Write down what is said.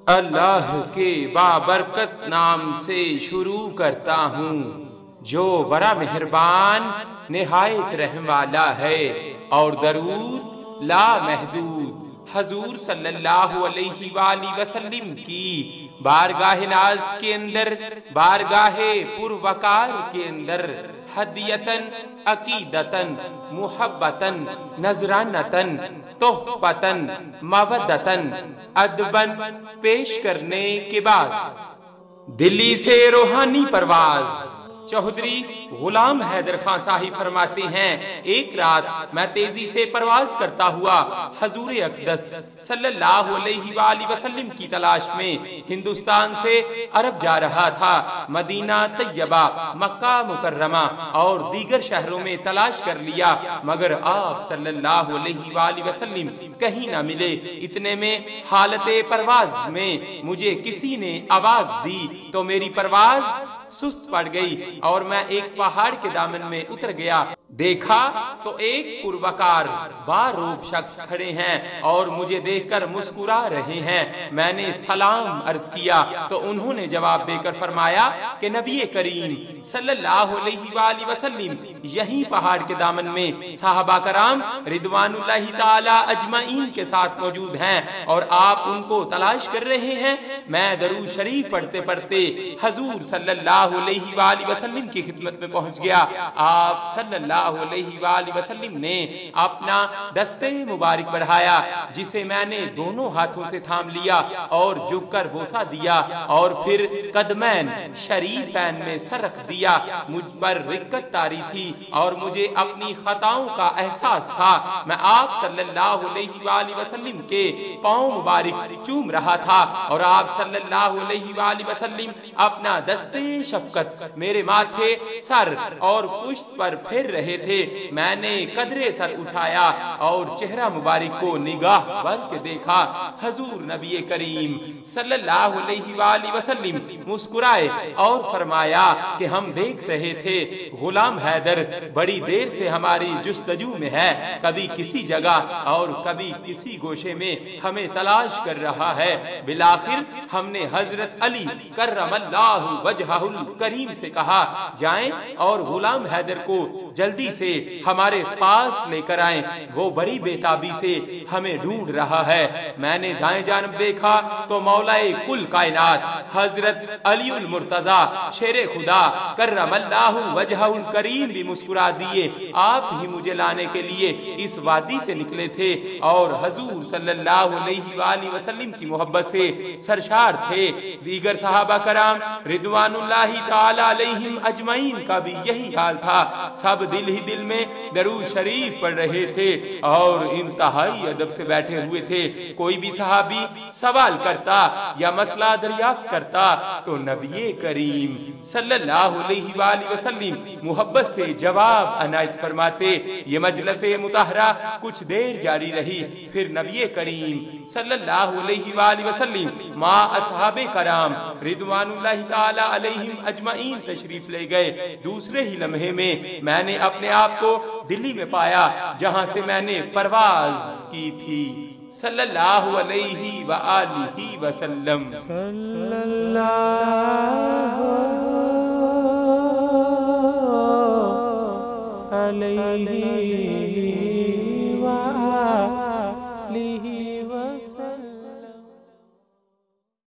اللہ کے بابرکت نام سے شروع کرتا ہوں جو بڑا مہربان نہایت رحم والا ہے، اور درود لا محدود حضور صلی اللہ علیہ وآلہ وسلم کی بارگاہ ناز کے اندر، بارگاہ پروقار کے اندر ہدیتن، عقیدتن، محبتن، نذرانتن، تحفتن، مودتن، ادبن پیش کرنے کے بعد دلی سے روحانی پرواز چوہدری غلام حیدر خان صاحب فرماتے ہیں، ایک رات میں تیزی سے پرواز کرتا ہوا حضور اقدس صلی اللہ علیہ وآلہ وسلم کی تلاش میں ہندوستان سے عرب جا رہا تھا۔ مدینہ طیبہ، مکہ مکرمہ اور دیگر شہروں میں تلاش کر لیا، مگر آپ صلی اللہ علیہ وآلہ وسلم کہیں نہ ملے۔ اتنے میں حالت پرواز میں مجھے کسی نے آواز دی تو میری پرواز سست پڑ گئی اور میں ایک پہاڑ کے دامن میں اتر گیا۔ دیکھا تو ایک پروقار باروب شخص کھڑے ہیں اور مجھے دیکھ کر مسکرا رہے ہیں۔ میں نے سلام عرض کیا تو انہوں نے جواب دے کر فرمایا کہ نبی کریم صلی اللہ علیہ وآلہ وسلم یہیں پہاڑ کے دامن میں صحابہ کرام رضوان اللہ تعالی اجمعین کے ساتھ موجود ہیں اور آپ ان کو تلاش کر رہے ہیں۔ میں درود شریف پڑھتے پڑھتے حضور صلی اللہ علیہ وآلہ وسلم کی خدمت میں پہنچ گیا۔ آپ صلی اللہ علیہ وآلہ وسلم نے اپنا دستے مبارک بڑھایا، جسے میں نے دونوں ہاتھوں سے تھام لیا اور جھک کر بوسہ دیا اور پھر قدمین شریفین میں سر رکھ دیا۔ مجھ پر رکت طاری تھی اور مجھے اپنی خطاؤں کا احساس تھا۔ میں آپ صلی اللہ علیہ وآلہ وسلم کے پاؤں مبارک چوم رہا تھا اور آپ صلی اللہ علیہ وآلہ وسلم اپنا دستے شفقت میرے ماتھے، سر اور پشت پر پھیر رہے تھے۔ میں نے قدرے سر اٹھایا اور چہرہ مبارک کو نگاہ بھر کے دیکھا۔ حضور نبی کریم صلی اللہ علیہ وآلہ وسلم مسکرائے اور فرمایا کہ ہم دیکھ رہے تھے غلام حیدر بڑی دیر سے ہماری جستجو میں ہے، کبھی کسی جگہ اور کبھی کسی گوشے میں ہمیں تلاش کر رہا ہے۔ بالآخر ہم نے حضرت علی کرم اللہ وجہہ الکریم سے کہا جائیں اور غلام حیدر کو جلدی سے ہمارے پاس لے کر آئیں، وہ بڑی بےتابی سے ہمیں ڈھونڈ رہا ہے۔ میں نے دائیں جانب دیکھا تو مولا کل کائنات حضرت علی المرتضی شیر خدا کرم اللہ وجہہ الکریم بھی مسکرا دیے۔ آپ ہی مجھے لانے کے لیے اس وادی سے نکلے تھے اور حضور صلی اللہ علیہ وآلہ وسلم کی محبت سے سرشار تھے۔ دیگر صحابہ کرام رضوان اللہ تعالی علیہم اجمعین کا بھی یہی حال تھا۔ سب دل ہی دل میں درود شریف پڑھ رہے تھے اور انتہائی ادب سے بیٹھے ہوئے تھے۔ کوئی بھی صحابی سوال کرتا یا مسئلہ دریافت کرتا تو نبی کریم صلی اللہ علیہ وآلہ وسلم محبت سے جواب عنایت فرماتے۔ یہ مجلس مطہرہ کچھ دیر جاری رہی، پھر نبی کریم صلی اللہ علیہ وآلہ وسلم مع اصحاب کرام رضوان اللہ تعالی علیہم اجمعین تشریف لے گئے۔ دوسرے ہی لمحے میں نے اپنے آپ کو دلی میں پایا جہاں سے میں نے پرواز کی تھی۔ صلی اللہ علیہ وآلہ وسلم۔ صلی اللہ علیہ